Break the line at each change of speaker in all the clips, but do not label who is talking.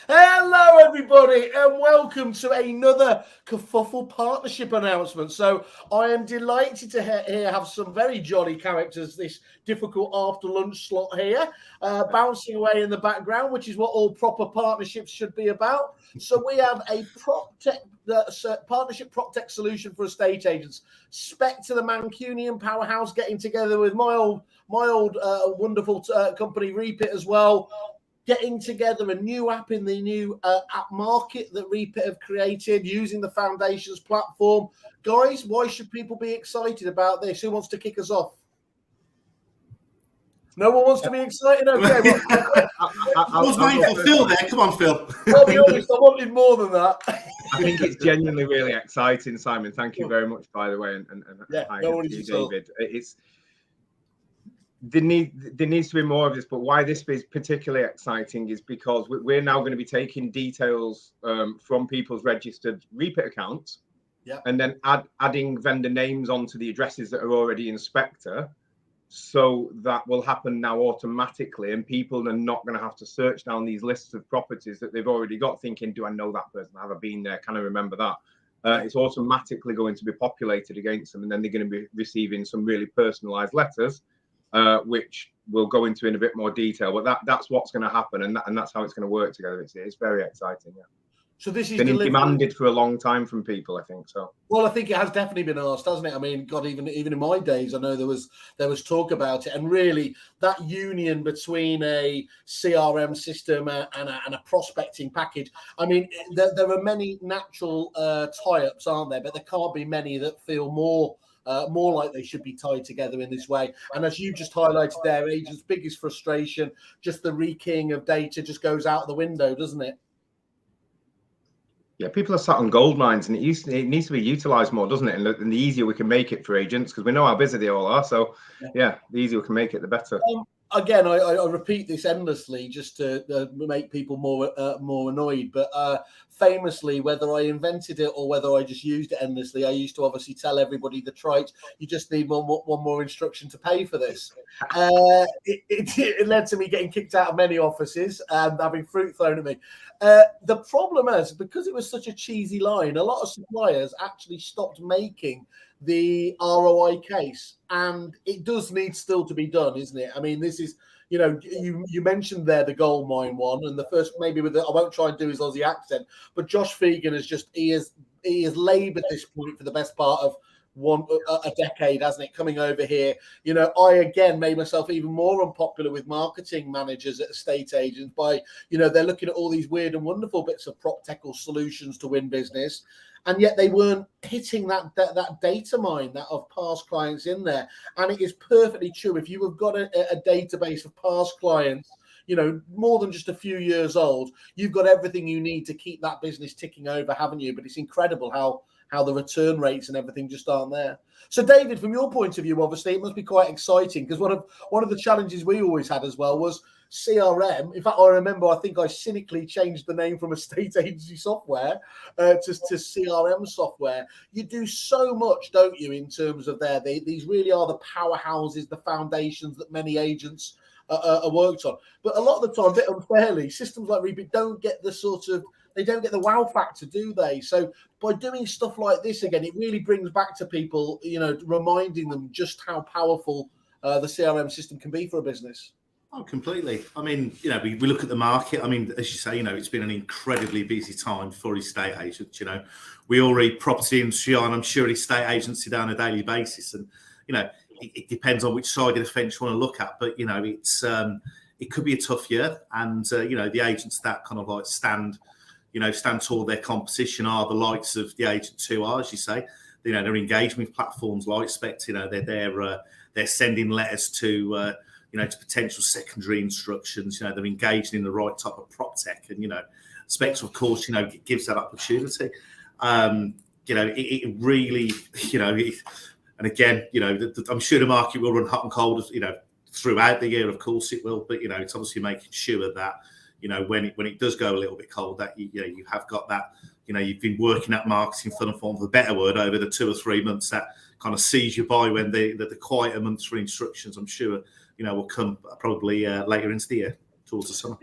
Hello, everybody, and welcome to another kerfuffle partnership announcement. So I am delighted to have some very jolly characters this difficult after lunch slot here, bouncing away in the background, which is what all proper partnerships should be about. So we have a partnership PropTech solution for estate agents. Spectre, the Mancunian powerhouse, getting together with my old wonderful company Reapit as well. Getting together a new app in the new app market that Reapit have created using the Foundations platform. Guys, why should people be excited about this? Who wants to kick us off? No one wants to be excited? Okay.
I was waiting for Phil there. Come on, Phil.
I'll be honest, I wanted more than that.
I think it's genuinely really exciting, Simon. Thank you very much, by the way. And hi to you, David. There needs to be more of this, but why this is particularly exciting is because we're now going to be taking details from people's registered Reapit accounts, and then adding vendor names onto the addresses that are already in Spectre. So that will happen now automatically, and people are not going to have to search down these lists of properties that they've already got, thinking, do I know that person? Have I been there? Can I remember that? It's automatically going to be populated against them, and then they're going to be receiving some really personalized letters, which we'll go into in a bit more detail. But that's what's going to happen, and that's how it's going to work together. It's very exciting. Yeah.
So this is
been demanded for a long time from people, I think. So.
Well, I think it has definitely been asked, hasn't it? I mean, God, even in my days, I know there was talk about it, and really that union between a CRM system and a prospecting package. I mean, there are many natural tie-ups, aren't there? But there can't be many that feel more like they should be tied together in this way. And as you just highlighted there, agents' biggest frustration, just the rekeying of data just goes out the window, doesn't it?
Yeah, people are sat on gold mines, and it needs to be utilised more, doesn't it? And the easier we can make it for agents, because we know how busy they all are. So, yeah, the easier we can make it, the better.
Again, I repeat this endlessly just to make people more annoyed. But famously, whether I invented it or whether I just used it endlessly, I used to obviously tell everybody the trite, you just need one more instruction to pay for this. It led to me getting kicked out of many offices and having fruit thrown at me. The problem is, because it was such a cheesy line, a lot of suppliers actually stopped making the ROI case, and it does need still to be done, isn't it? I mean, this is, you mentioned there the gold mine one, and the first maybe I won't try and do his Aussie accent, but Josh Fegan he has laboured this point for the best part of a decade, hasn't it? Coming over here, I again made myself even more unpopular with marketing managers at estate agents by, they're looking at all these weird and wonderful bits of PropTech or solutions to win business. And yet they weren't hitting that data mine that of past clients in there. And it is perfectly true. If you have got a database of past clients, more than just a few years old, you've got everything you need to keep that business ticking over, haven't you? But it's incredible how the return rates and everything just aren't there. So, David, from your point of view, obviously, it must be quite exciting, because one of the challenges we always had as well was CRM. In fact, I think I cynically changed the name from estate agency software to CRM software. You do so much, don't you, in terms of these really are the powerhouses, the foundations that many agents are worked on. But a lot of the time, a bit unfairly, systems like Reapit don't get the wow factor, do they? So by doing stuff like this again, it really brings back to people, reminding them just how powerful the CRM system can be for a business.
Oh, completely. I mean, we look at the market. I mean, as you say, it's been an incredibly busy time for estate agents. We all read property industry, and I'm sure estate agents sit down on a daily basis. And, it depends on which side of the fence you want to look at. But, it could be a tough year. And, the agents that kind of like stand tall their competition are the likes of the agents who are, as you say, they're engaging with platforms like Spectre. They're sending letters to potential secondary instructions. They're engaging in the right type of PropTech, and Spectre, of course, gives that opportunity. It really, and again, I'm sure the market will run hot and cold, throughout the year. Of course, it will, but it's obviously making sure that when it does go a little bit cold, that you have got that. You've been working at marketing, for the better word, over the 2 or 3 months that kind of sees you by when the quieter months for instructions, I'm sure, will come probably later into the year, towards the summer.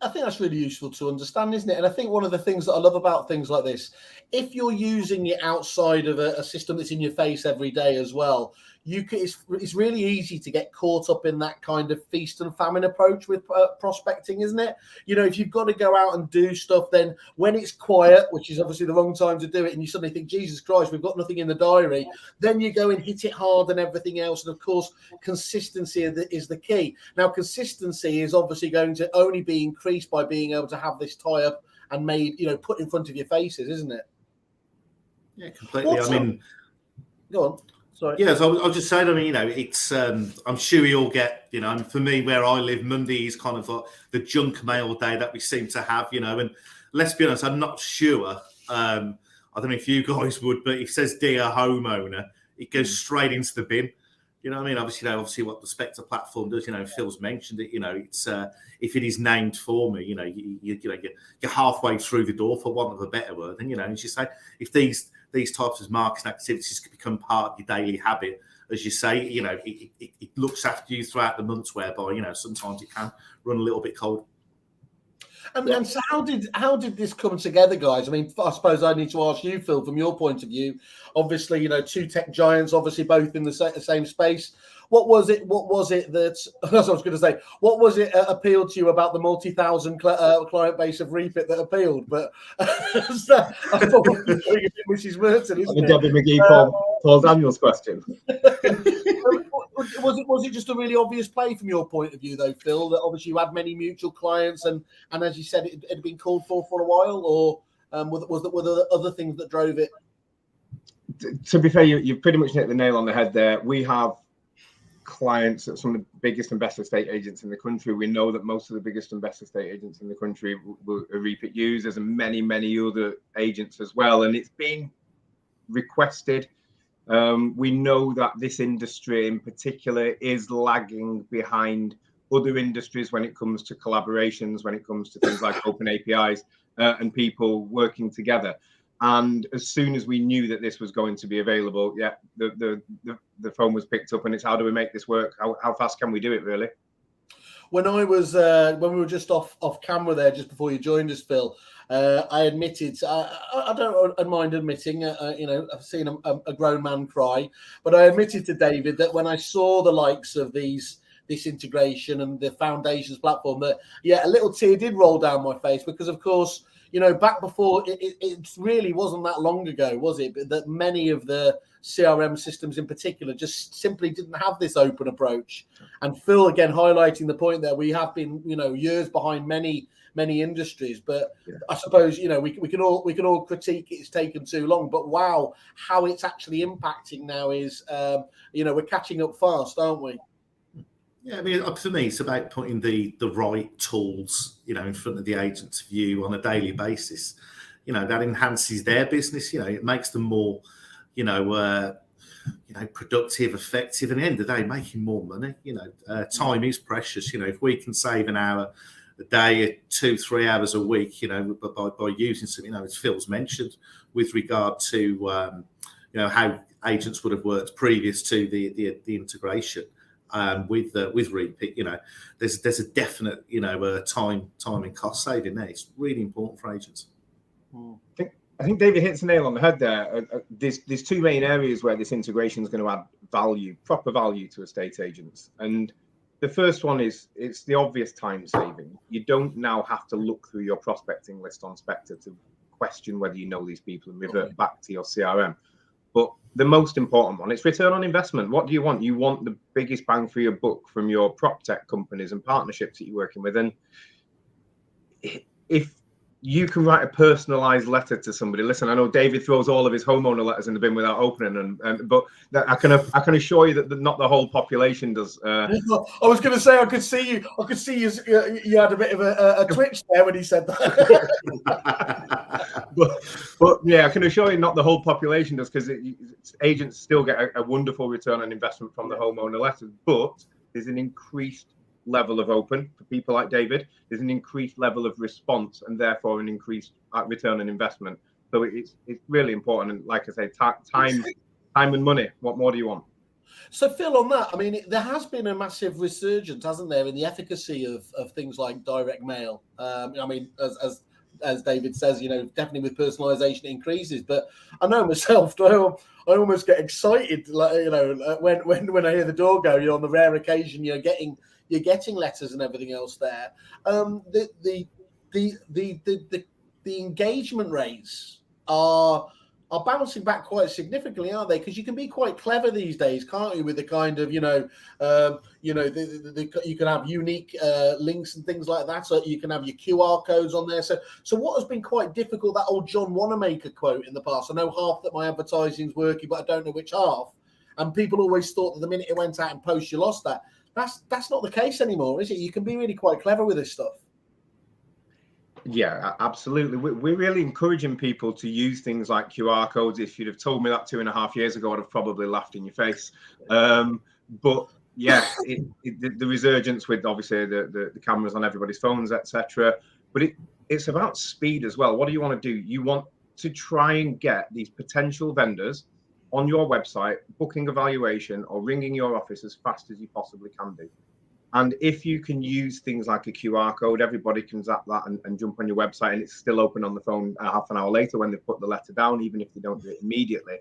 I think that's really useful to understand, isn't it? And I think one of the things that I love about things like this, if you're using it outside of a system that's in your face every day as well, it's really easy to get caught up in that kind of feast and famine approach with prospecting, isn't it? You know, if you've got to go out and do stuff, then when it's quiet, which is obviously the wrong time to do it, and you suddenly think, Jesus Christ, we've got nothing in the diary, then you go and hit it hard and everything else. And of course, consistency is the key. Now, consistency is obviously going to only be increased by being able to have this tie up and made, you know, put in front of your faces, isn't it?
Yeah, completely. I mean,
go on. Sorry.
Yeah, so I'll just say, I mean, you know, it's, I'm sure we all get, you know, and for me, where I live, Monday is kind of like the junk mail day that we seem to have, you know, and let's be honest, I'm not sure, I don't know if you guys would, but it says Dear Homeowner, it goes straight into the bin. You know what I mean? Obviously what the Spectre platform does, you know, Phil's mentioned it, you know, it's, if it is named for me, you know, you're halfway through the door, for want of a better word. And, you know, as you say, if these types of marketing activities can become part of your daily habit, as you say, you know, it looks after you throughout the months, whereby, you know, sometimes it can run a little bit cold.
And so how did this come together, guys? I mean, I suppose I need to ask you, Phil, from your point of view. Obviously, you know, two tech giants, obviously both in the same space. What was it that, as I was going to say, what was it appealed to you about the multi-thousand client base of Reapit that appealed? But I thought Mrs. Merton, isn't it?
Debbie McGee, Paul Daniels question.
Was it just a really obvious play from your point of view, though, Phil, that obviously you had many mutual clients and as you said, it had been called for a while, or were there other things that drove it?
To be fair, you pretty much hit the nail on the head there. We have clients at some of the biggest and best estate agents in the country. We know that most of the biggest and best estate agents in the country are Reapit users, and many other agents as well. And it's been requested. We know that this industry in particular is lagging behind other industries when it comes to collaborations, when it comes to things like open APIs and people working together. And as soon as we knew that this was going to be available, yeah, the phone was picked up, and it's how do we make this work? How fast can we do it, really?
When I was when we were just off camera there, just before you joined us, Phil, I admitted I don't mind admitting, you know, I've seen a grown man cry, but I admitted to David that when I saw the likes of this integration and the Foundations platform, that a little tear did roll down my face, because of course, you know, back before it really wasn't that long ago, was it? But that many of the CRM systems in particular just simply didn't have this open approach. And Phil, again, highlighting the point that we have been, you know, years behind many industries. But I suppose, you know, we can all critique it's taken too long. But wow, how it's actually impacting now is, you know, we're catching up fast, aren't we?
Yeah, I mean, for me, it's about putting the right tools, you know, in front of the agent's view on a daily basis. You know, that enhances their business. You know, it makes them more, productive, effective, and at the end of the day, making more money. You know, time is precious. You know, if we can save an hour a day, 2-3 hours a week, you know, by using some, you know, as Phil's mentioned, with regard to, you know, how agents would have worked previous to the integration. With Reapit, you know, there's a definite, you know, time and cost saving there. It's really important for agents.
I think David hits the nail on the head there. There's two main areas where this integration is going to add value, proper value to estate agents. And the first one is it's the obvious time saving. You don't now have to look through your prospecting list on Spectre to question whether you know these people and revert back to your CRM. But the most important one, it's return on investment. What do you want? You want the biggest bang for your buck from your PropTech companies and partnerships that you're working with. And if you can write a personalized letter to somebody, listen, I know David throws all of his homeowner letters in the bin without opening, but I can assure you that not the whole population does.
I was going to say, I could see you had a bit of a twitch there when he said that.
but yeah, I can assure you not the whole population does, because agents still get a wonderful return on investment from the homeowner letters, but there's an increased level of open for people like David. There's an increased level of response, and therefore an increased return on investment. So it's really important. And like I say, time and money. What more do you want?
So, Phil, on that, I mean, there has been a massive resurgence, hasn't there, in the efficacy of things like direct mail. I mean, as David says, definitely with personalisation it increases. But I know myself, I almost get excited, when I hear the door go. On the rare occasion you're getting letters and everything else there. The engagement rates are bouncing back quite significantly, aren't they? Because you can be quite clever these days, can't you? With the kind of, you can have unique links and things like that. So you can have your QR codes on there. So what has been quite difficult, that old John Wanamaker quote in the past, I know half that my advertising's working, but I don't know which half. And people always thought that the minute it went out in post, you lost that. That's not the case anymore, is it? You can be really quite clever with this stuff.
Yeah, absolutely. We're really encouraging people to use things like QR codes. If you'd have told me that 2.5 years ago, I'd have probably laughed in your face. But yeah, the resurgence with obviously the cameras on everybody's phones, etc. But it's about speed as well. What do you want to do? You want to try and get these potential vendors on your website, booking a valuation or ringing your office as fast as you possibly can do. And if you can use things like a QR code, everybody can zap that and jump on your website, and it's still open on the phone half an hour later when they put the letter down, even if they don't do it immediately.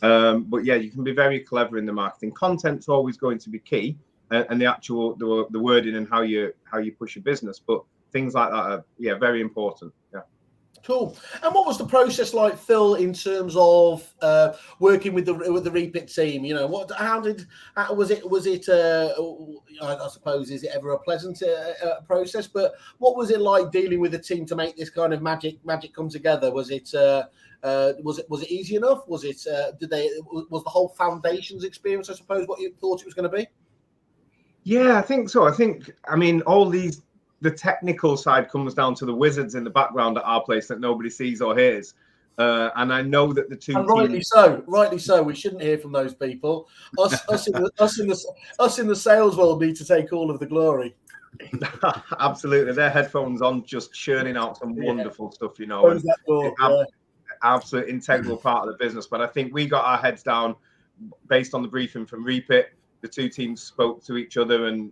But yeah, you can be very clever in the marketing. Content's always going to be key, and the wording and how you push your business. But things like that are very important. Yeah.
Cool. And what was the process like, Phil, in terms of working with the Reapit team? Was it? I suppose, is it ever a pleasant process? But what was it like dealing with the team to make this kind of magic come together? Was it easy enough? Was the whole foundations experience, I suppose, what you thought it was going to be?
Yeah, I think so. I mean, the technical side comes down to the wizards in the background at our place that nobody sees or hears. And I know that the two teams...
Rightly so. We shouldn't hear from those people. Us in the sales world need to take all of the glory.
Absolutely. Their headphones on, just churning out some wonderful stuff, Absolute integral part of the business. But I think we got our heads down based on the briefing from Reapit. The two teams spoke to each other and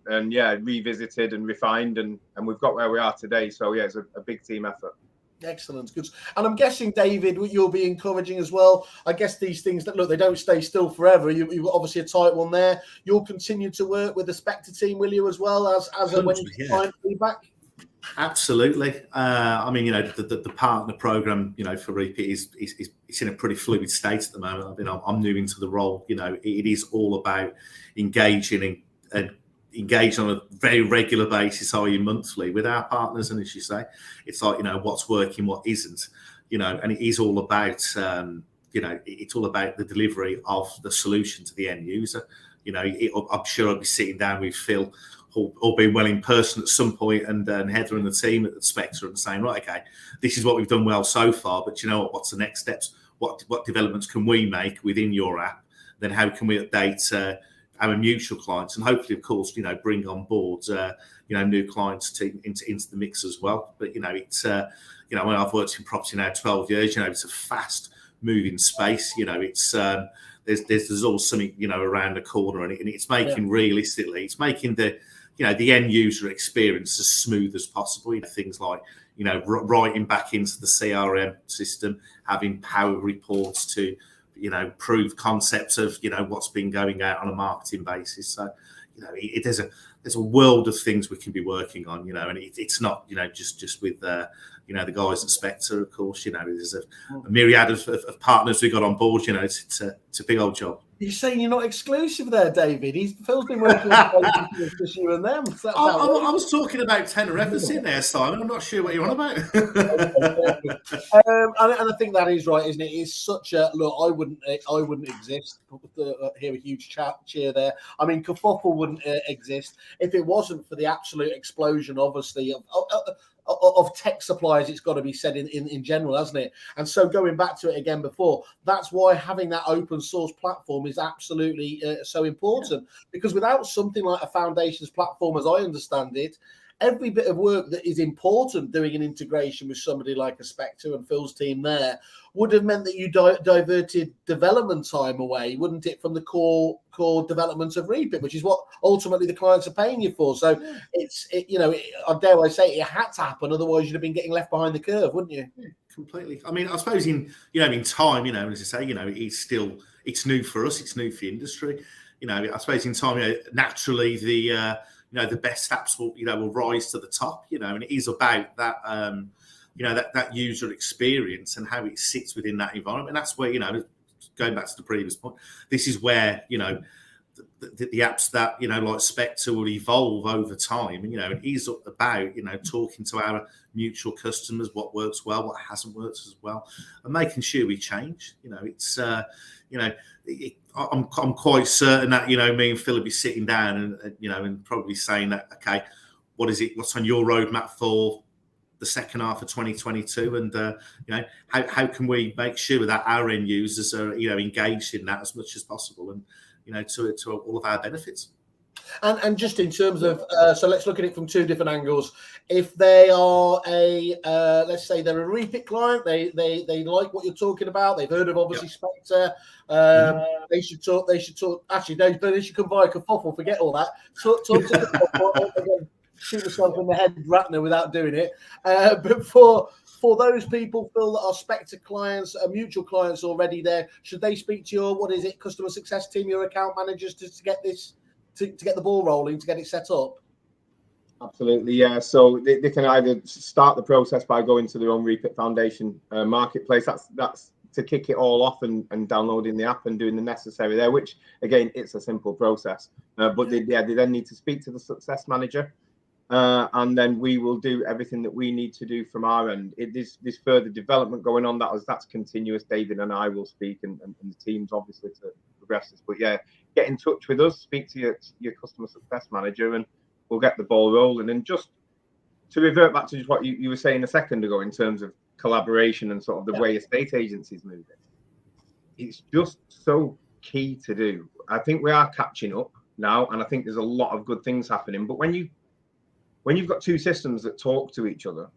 revisited and refined, and we've got where we are today. So yeah, it's a big team effort.
Excellent. Good. And I'm guessing, David, you'll be encouraging as well. I guess these things they don't stay still forever. You've got obviously a tight one there. You'll continue to work with the Spectre team, will you, as well, as when you find feedback?
Absolutely. I mean, the partner program, for Reapit is in a pretty fluid state at the moment. I'm new into the role. It is all about engaging and engage on a very regular basis, i.e. monthly, with our partners. And as you say, it's like, what's working, what isn't, and it is all about, it's all about the delivery of the solution to the end user. I'm sure I'll be sitting down with Phil, all being well in person at some point, and Heather and the team at Spectre and saying, right, okay, this is what we've done well so far, but what's the next steps? What developments can we make within your app? Then how can we update our mutual clients, and hopefully, of course, bring on board new clients into the mix as well. But it's when I've worked in property now 12 years, it's a fast moving space. It's there's always something around the corner, and it's making realistically, it's making the end user experience as smooth as possible. Things like writing back into the CRM system, having power reports to prove concepts of what's been going out on a marketing basis. So there's a world of things we can be working on, and it's not just with the guys at Spectre. Of course, there's a myriad of partners we got on board. It's a big old job.
You're saying you're not exclusive there, David. Phil's been working with just you and them. So
I was talking about tenor efficacy there, Simon. I'm not sure what you're on about.
And I think that is right, isn't it? It's such a look. I wouldn't exist. Hear a huge cheer there. I mean, kerfuffle wouldn't exist if it wasn't for the absolute explosion, obviously, of tech suppliers. It's got to be said in general, hasn't it? And so going back to it again before, that's why having that open source platform is absolutely so important, because without something like a foundations platform, as I understand it, every bit of work that is important doing an integration with somebody like a Spectre and Phil's team there would have meant that you diverted development time away, wouldn't it, from the core development of Reapit, which is what ultimately the clients are paying you for. So I dare I say it had to happen, otherwise you'd have been getting left behind the curve, wouldn't you?
Yeah, completely. I mean, I suppose in time, as I say, it's new for us, it's new for the industry. I suppose in time, naturally the best apps will rise to the top, and it is about that. That user experience and how it sits within that environment. And that's where, going back to the previous point, this is where, the apps that, like Spectre will evolve over time. And, it is about, talking to our mutual customers, what works well, what hasn't worked as well, and making sure we change. I'm quite certain that, me and Phil will be sitting down and probably saying that, okay, what's on your roadmap for the second half of 2022, and how can we make sure that our end users are engaged in that as much as possible, and to all of our benefits.
And just in terms of so let's look at it from two different angles. If they are let's say they're a Reapit client, they like what you're talking about, they've heard of obviously Spectre, they should talk actually they should come via Kerfuffle, forget all that, talk to Kerfuffle. Shoot myself in the head, Ratner, without doing it. But for those people, Phil, that are Spectre clients, mutual clients already there, should they speak to your customer success team, your account managers, to get this to get the ball rolling, to get it set up?
Absolutely, yeah. So they can either start the process by going to their own Reapit Foundation marketplace. That's to kick it all off and downloading the app and doing the necessary there. Which again, it's a simple process. But they then need to speak to the success manager. And then we will do everything that we need to do from our end. This further development going on, that's continuous. David and I will speak, and the teams obviously to progress this. But yeah, get in touch with us, speak to your customer success manager, and we'll get the ball rolling. And just to revert back to just what you were saying a second ago in terms of collaboration and sort of the way estate agencies move it's just so key to do. I think we are catching up now, and I think there's a lot of good things happening. But when you've got two systems that talk to each other,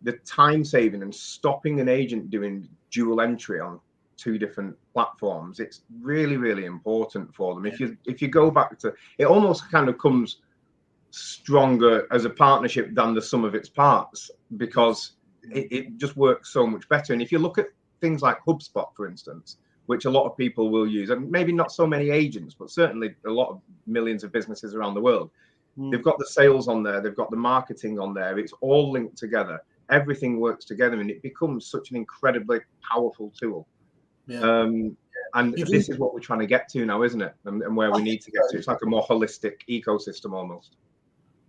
the time saving and stopping an agent doing dual entry on two different platforms, it's really, really important for them. If you go back to it, almost kind of comes stronger as a partnership than the sum of its parts, because it just works so much better. And if you look at things like HubSpot, for instance, which a lot of people will use, and maybe not so many agents, but certainly a lot of millions of businesses around the world, they've got the sales on there, they've got the marketing on there, it's all linked together, everything works together, and it becomes such an incredibly powerful tool. And this is what we're trying to get to now, isn't it? And where we need to get to. It's like a more holistic ecosystem almost.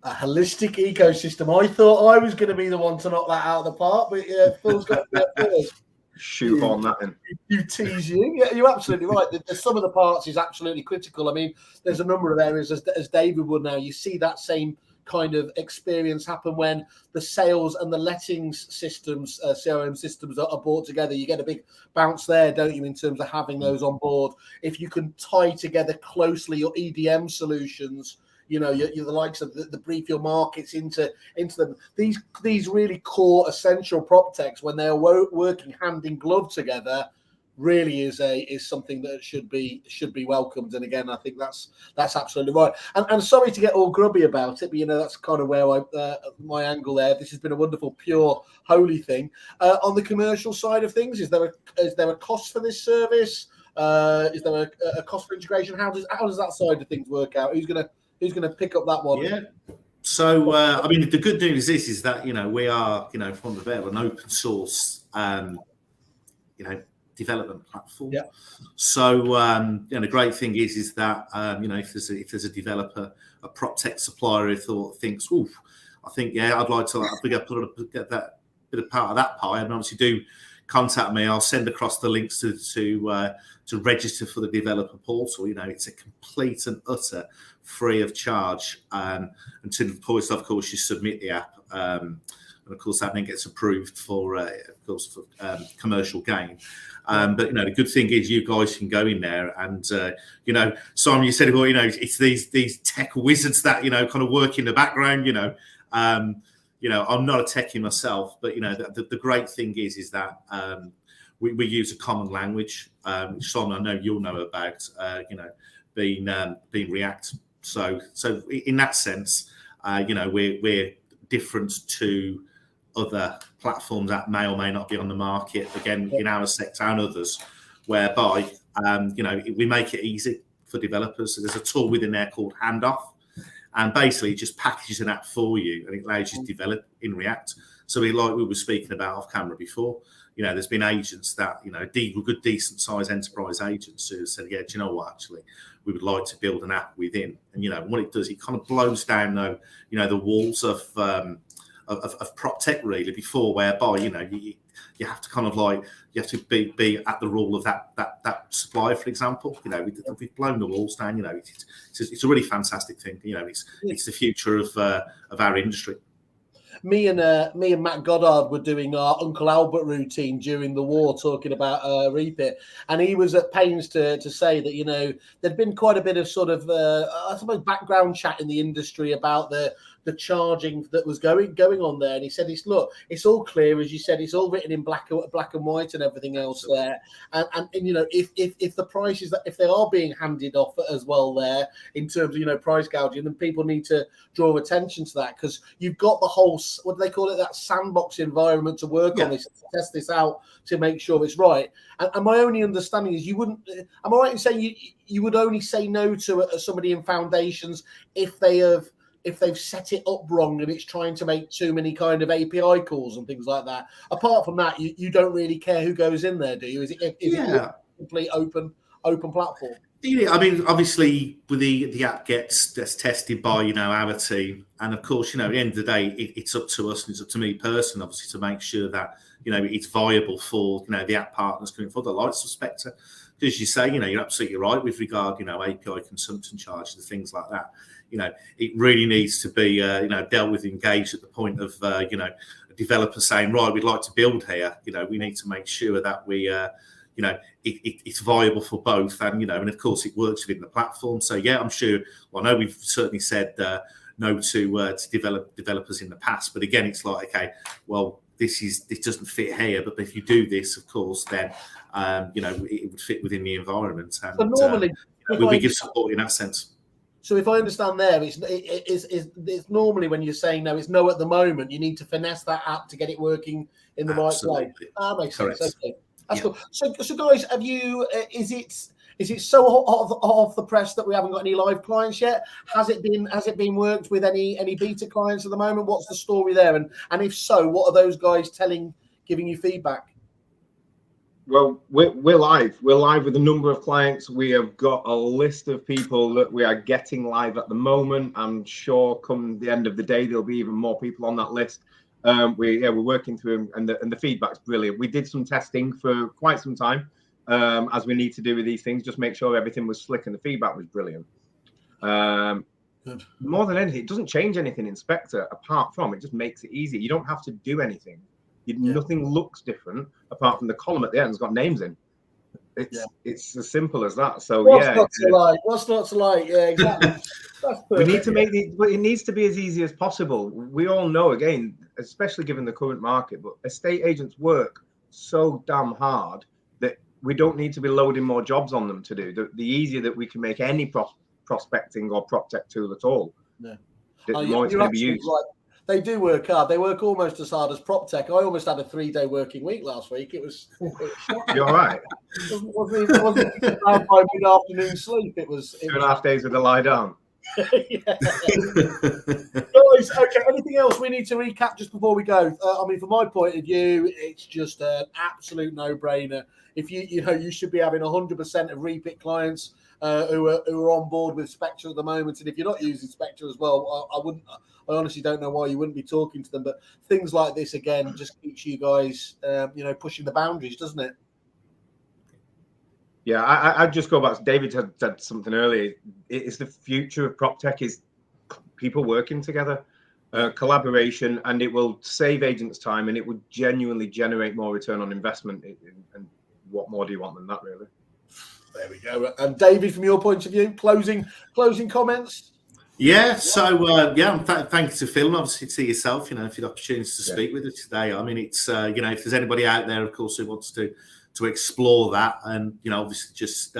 A holistic ecosystem. I thought I was going to be the one to knock that out of the park, but Phil's got to be up first.
Shoehorn that in.
You tease you. Yeah, you're absolutely right. The sum of the parts is absolutely critical. I mean, there's a number of areas, as David would now, you see that same kind of experience happen when the sales and the lettings systems, CRM systems are brought together. You get a big bounce there, don't you, in terms of having those on board. If you can tie together closely your EDM solutions, you're the likes of the brief your markets into them. These really core essential PropTechs, when they're working hand in glove together, really is something that should be welcomed. And again, I think that's absolutely right. And sorry to get all grubby about it, but that's kind of where my angle there. This has been a wonderful, pure, holy thing. On the commercial side of things, is there a cost for this service? Is there a cost for integration? How does that side of things work out? Who's gonna pick up that one?
Yeah. So I mean, the good news is that we are from the very an open source development platform.
Yeah.
So the great thing is that if there's a developer, a PropTech supplier who thinks, I think I'd like to get that bit of part of that pie, and obviously do contact me. I'll send across the links to register for the developer portal. It's a complete and utter free of charge, until of course you submit the app, and of course that then gets approved for commercial gain. But the good thing is you guys can go in there and Simon, you said it's these tech wizards that kind of work in the background, You know, I'm not a techie myself, but you know, the great thing is that we use a common language, which Simon, I know you'll know about. You know, being React. So in that sense, you know, we're different to other platforms that may or may not be on the market. Again, in our sector and others, whereby you know, we make it easy for developers. So there's a tool within there called Handoff. And basically, it just packages an app for you, and it allows you to develop in React. So, like we were speaking about off camera before, you know, there's been agents that, you know, good, decent sized enterprise agents who said, yeah, do you know what? Actually, we would like to build an app within. And you know, what it does, it kind of blows down, though, you know, the walls of PropTech really before, whereby, you know, you have to kind of like, you have to be at the rule of that supplier, for example. You know, we've blown the walls down. You know, it's a really fantastic thing. You know, it's the future of our industry.
Me and Matt Goddard were doing our Uncle Albert routine during the war, talking about Reapit, and he was at pains to say that, you know, there'd been quite a bit of sort of I suppose background chat in the industry about the charging that was going on there, and he said, it's all clear, as you said, it's all written in black and white and everything else there, and you know, if the prices, that if they are being handed off as well there in terms of, you know, price gouging, then people need to draw attention to that, because you've got the whole, what do they call it, that sandbox environment to work on this, to test this out, to make sure it's right. And my only understanding is, you wouldn't, am I right in saying you would only say no to somebody in foundations if they've set it up wrong and it's trying to make too many kind of API calls and things like that? Apart from that, you don't really care who goes in there, do you? Is it a complete open platform?
Yeah, I mean, obviously, with the app gets tested by, you know, our team, and of course, you know, at the end of the day, it's up to us and it's up to me personally, obviously, to make sure that, you know, it's viable for, you know, the app partners coming for the likes of Spectre. Because you say, you know, you're absolutely right with regard, you know, API consumption charges and things like that. You know, it really needs to be, you know, dealt with, engaged at the point of, you know, a developer saying, right, we'd like to build here. You know, we need to make sure that we, you know, it's viable for both, and you know, and of course, it works within the platform. So yeah, I'm sure. Well, I know we've certainly said no to developers in the past, but again, it's like, okay, well, this doesn't fit here, but if you do this, of course, then you know, it would fit within the environment, and so normally we give support in that sense.
So if I understand there, it's normally when you're saying no, it's no at the moment. You need to finesse that app to get it working in the right way. Makes sense. Okay. That's cool. So guys, have you? Is it so hot off the press that we haven't got any live clients yet? Has it been worked with any beta clients at the moment? What's the story there? And if so, what are those guys giving you feedback?
Well, we're live. We're live with a number of clients. We have got a list of people that we are getting live at the moment. I'm sure come the end of the day, there'll be even more people on that list. We're working through them, and the feedback's brilliant. We did some testing for quite some time, as we need to do with these things, just make sure everything was slick, and the feedback was brilliant. Good. More than anything, it doesn't change anything in Spectre, apart from it just makes it easy. You don't have to do anything. Nothing looks different apart from the column at the end has got names in. It's as simple as that. So what's
not to like? Yeah, exactly.
We need to make it needs to be as easy as possible. We all know, again, especially given the current market, but estate agents work so damn hard that we don't need to be loading more jobs on them to do. The easier that we can make any prospecting or PropTech tool at all, the more it's going to be used.
Right. They do work hard. They work almost as hard as PropTech. I almost had a 3-day working week last week. It was
You're right.
It wasn't around by mid-afternoon sleep. It was
2.5 days with a lie down.
Guys, okay, anything else we need to recap just before we go? I mean, from my point of view, it's just an absolute no-brainer. If you should be having 100% of Reapit clients who are on board with Spectre at the moment, and if you're not using Spectre as well, I honestly don't know why you wouldn't be talking to them. But things like this again just keeps you guys, pushing the boundaries, doesn't it?
Yeah, I'd just go back. David had said something earlier. It's the future of PropTech is people working together, collaboration, and it will save agents time, and it would genuinely generate more return on investment. And what more do you want than that, really?
There we go. And David, from your point of view, closing comments.
Yeah, so thank you to Phil, and obviously to yourself, for the opportunity to speak with us today. I mean, it's if there's anybody out there, of course, who wants to explore that, and obviously just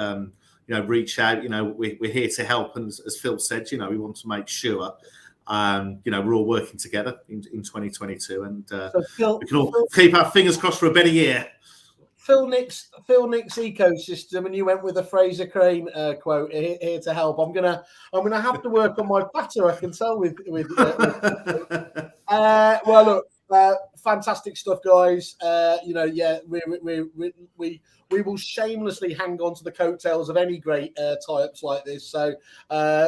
reach out. We're here to help, and as Phil said, we want to make sure we're all working together in 2022, and we can all keep our fingers crossed for a better year.
Phil Nick's ecosystem, and you went with a Fraser Crane quote here to help. I'm gonna have to work on my patter. I can tell with well, look, fantastic stuff, guys. We will shamelessly hang on to the coattails of any great tie-ups like this. So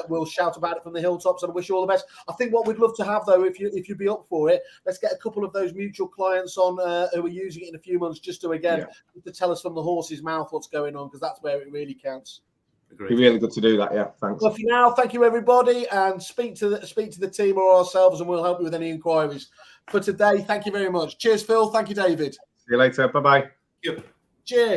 we'll shout about it from the hilltops and wish you all the best. I think what we'd love to have, though, if you'd be up for it, let's get a couple of those mutual clients on who are using it in a few months, just to to tell us from the horse's mouth what's going on, because that's where it really counts.
It'd be really good to do that. Yeah, thanks.
Well, for now, thank you everybody, and speak to the team or ourselves, and we'll help you with any inquiries. For today, thank you very much. Cheers, Phil. Thank you, David.
See you later. Bye bye.
Yep.
Cheers.